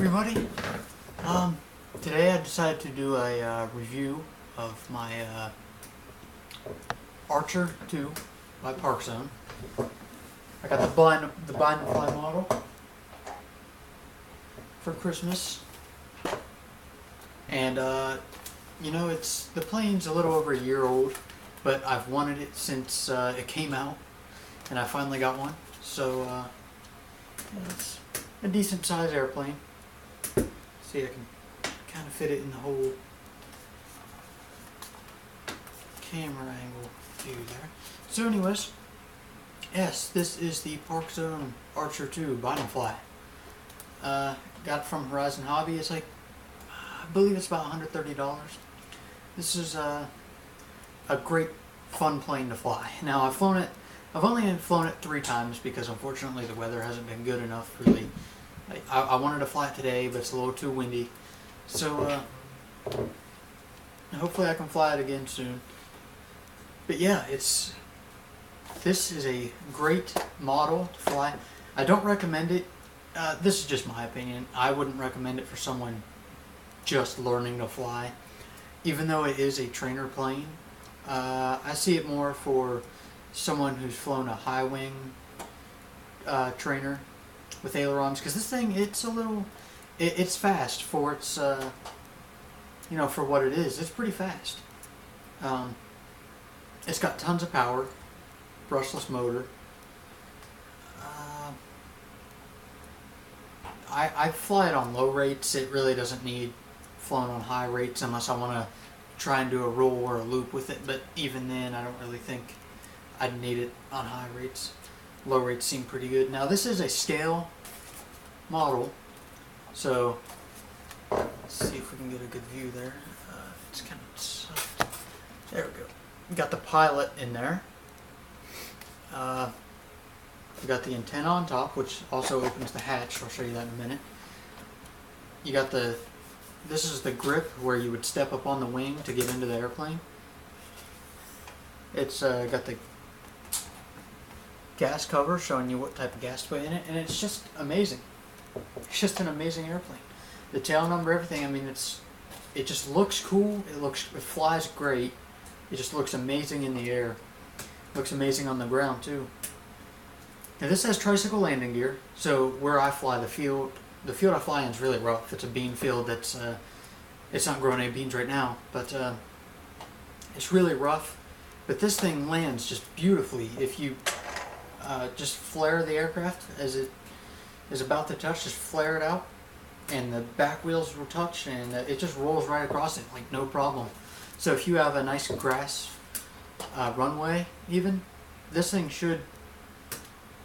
everybody. Today I decided to do a review of my Archer 2 by Parkzone. I got the bind and fly model for Christmas, and you know, the plane's a little over a year old, but I've wanted it since it came out, and I finally got one. So it's a decent sized airplane. See, I can kind of fit it in the whole camera angle view there. So anyways, yes, this is the Parkzone Archer 2 bind and fly. Got it from Horizon Hobby. It's like, I believe it's about $130. This is a great fun plane to fly. Now I've only flown it 3 times because unfortunately the weather hasn't been good enough really. I wanted to fly it today, but it's a little too windy. So hopefully I can fly it again soon. But yeah, this is a great model to fly. I don't recommend it. This is just my opinion. I wouldn't recommend it for someone just learning to fly. Even though it is a trainer plane, I see it more for someone who's flown a high wing trainer with ailerons, because this thing, it's fast for its you know, for what it is. It's pretty fast. It's got tons of power, brushless motor. I fly it on low rates. It really doesn't need flown on high rates unless I want to try and do a roll or a loop with it, but even then I don't really think I'd need it on high rates. Low rates seem pretty good. Now this is a scale model, so let's see if we can get a good view there. It's kind of soft. There we go. We got the pilot in there. We got the antenna on top, which also opens the hatch. I'll show you that in a minute. You got this is the grip where you would step up on the wing to get into the airplane. It's got the gas cover showing you what type of gas to put in it, and it's just amazing. It's just an amazing airplane. The tail number, everything. I mean, it just looks cool. It flies great. It just looks amazing in the air. Looks amazing on the ground too. Now this has tricycle landing gear. So where I fly, the field I fly in is really rough. It's a bean field that's it's not growing any beans right now, but it's really rough. But this thing lands just beautifully. If you just flare the aircraft as it is about to touch, just flare it out, and the back wheels will touch, and it just rolls right across it like no problem. So if you have a nice grass runway, even, this thing should,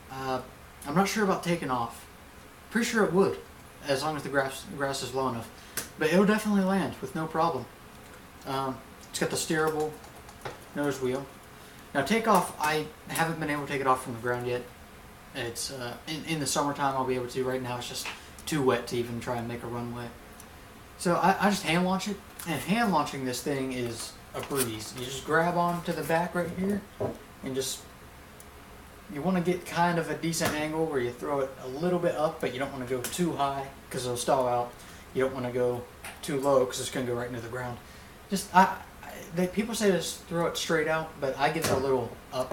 I'm not sure about taking off. Pretty sure it would, as long as the grass is low enough. But it'll definitely land with no problem. It's got the steerable nose wheel. Now takeoff, I haven't been able to take it off from the ground yet. It's in the summertime I'll be able to. Right now it's just too wet to even try and make a runway. So I just hand launch it, and hand launching this thing is a breeze. You just grab onto the back right here, and you want to get kind of a decent angle where you throw it a little bit up, but you don't want to go too high because it'll stall out. You don't want to go too low because it's going to go right into the ground. People say just throw it straight out, but I give it a little up.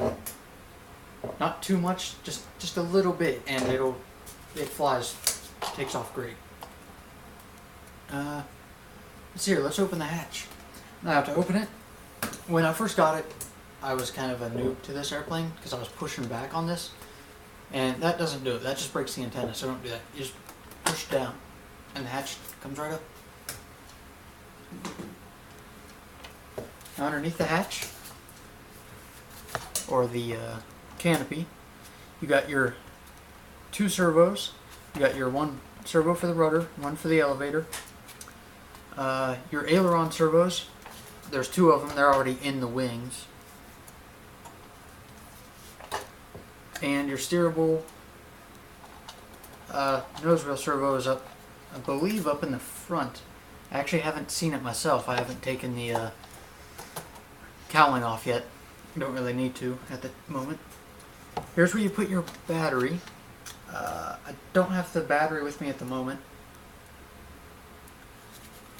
Not too much, just a little bit, and it flies, takes off great. Let's open the hatch. Now I have to open it. When I first got it, I was kind of a noob to this airplane because I was pushing back on this, and that doesn't do it. That just breaks the antenna, so don't do that. You just push down, and the hatch comes right up. Now underneath the hatch, or the canopy, you got your 2 servos. You got your 1 servo for the rudder, 1 for the elevator. Your aileron servos, there's 2 of them. They're already in the wings. And your steerable nose wheel servo is up, I believe, up in the front. I actually haven't seen it myself. I haven't taken the cowling off yet. Don't really need to at the moment. Here's where you put your battery. I don't have the battery with me at the moment.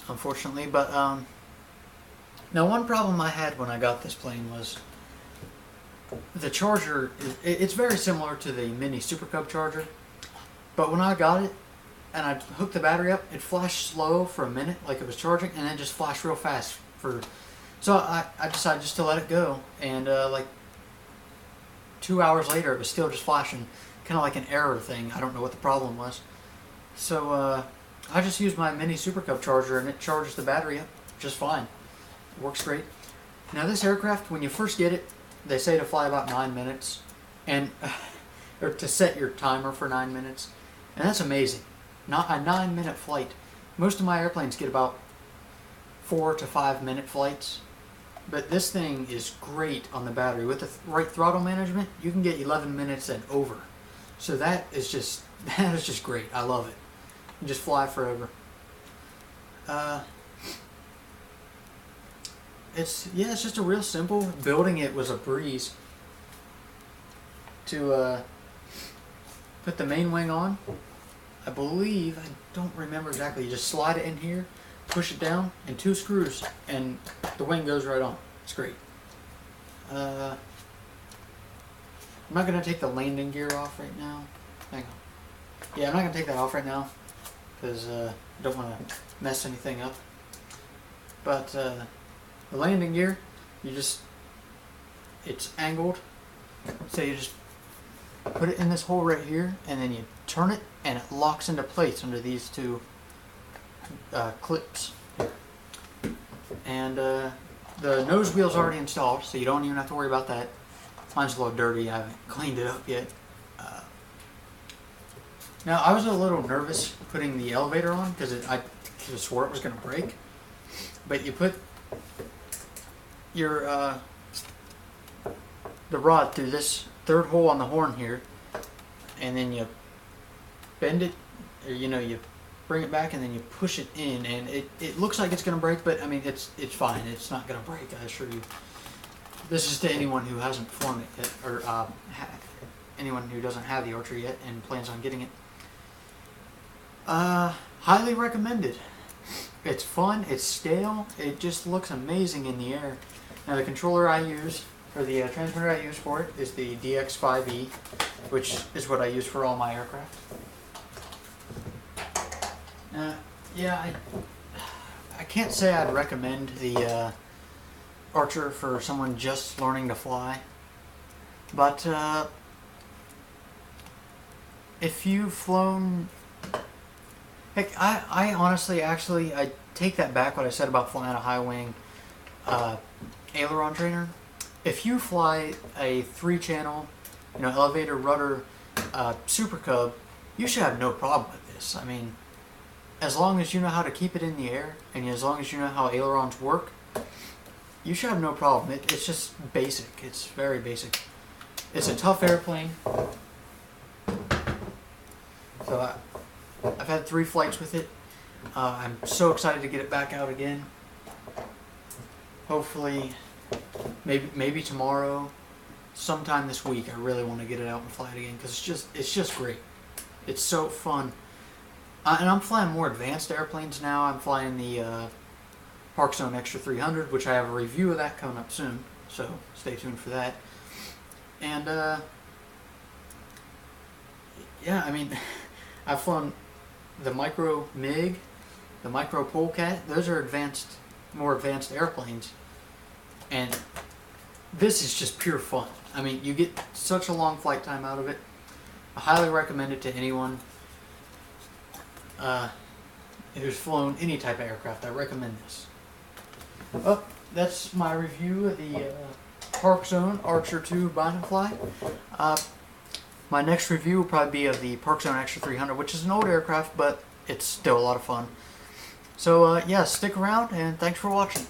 unfortunately. But now one problem I had when I got this plane was the charger. It's very similar to the Mini Super Cub charger, but when I got it and I hooked the battery up, it flashed slow for a minute, like it was charging, and then just flashed real fast for. So I decided just to let it go, and like 2 hours later, it was still just flashing, kind of like an error thing. I don't know what the problem was. So I just used my Mini Super Cub charger, and it charges the battery up just fine. It works great. Now this aircraft, when you first get it, they say to fly about 9 minutes, and or to set your timer for 9 minutes, and that's amazing. Not a 9-minute flight. Most of my airplanes get about 4 to 5 minute flights, but this thing is great on the battery. With the right throttle management, you can get 11 minutes and over. So that is just great. I love it. You just fly forever. It's just a real simple. Building it was a breeze. To put the main wing on, I believe, I don't remember exactly, you just slide it in here, push it down, and 2 screws, and the wing goes right on. It's great. I'm not going to take the landing gear off right now. Hang on. Yeah, I'm not going to take that off right now, because I don't want to mess anything up. But the landing gear, it's angled, so you just put it in this hole right here, and then you turn it, and it locks into place under these 2 clips. And the nose wheel's already installed, so you don't even have to worry about that. Mine's a little dirty. I haven't cleaned it up yet. Now, I was a little nervous putting the elevator on because I swore it was going to break. But you put your the rod through this 3rd hole on the horn here, and then you bend it, or you bring it back, and then you push it in, and it looks like it's going to break, but I mean it's fine. It's not going to break, I assure you. This is to anyone who hasn't flown it yet, or anyone who doesn't have the Archer yet and plans on getting it. Highly recommended. It's fun. It's stale. It just looks amazing in the air. Now the controller I use, or the transmitter I use for it, is the DX5E, which is what I use for all my aircraft. Yeah, I can't say I'd recommend the Archer for someone just learning to fly, but if you've flown, heck, I honestly, actually, I take that back what I said about flying a high wing aileron trainer. If you fly a 3-channel, elevator rudder Super Cub, you should have no problem with this. I mean, as long as you know how to keep it in the air, and as long as you know how ailerons work, you should have no problem. It's just basic. It's very basic. It's a tough airplane. So I've had 3 flights with it. I'm so excited to get it back out again. Hopefully, maybe tomorrow, sometime this week. I really want to get it out and fly it again because it's just great. It's so fun. And I'm flying more advanced airplanes now. I'm flying the Parkzone Extra 300, which I have a review of that coming up soon. So stay tuned for that. And yeah, I mean, I've flown the Micro MiG, the Micro Polecat. Those are more advanced airplanes. And this is just pure fun. I mean, you get such a long flight time out of it. I highly recommend it to anyone who's flown any type of aircraft. I recommend this. Well, that's my review of the Parkzone Archer 2 Bind and Fly. My next review will probably be of the Parkzone Extra 300, which is an old aircraft, but it's still a lot of fun. So yeah, stick around, and thanks for watching.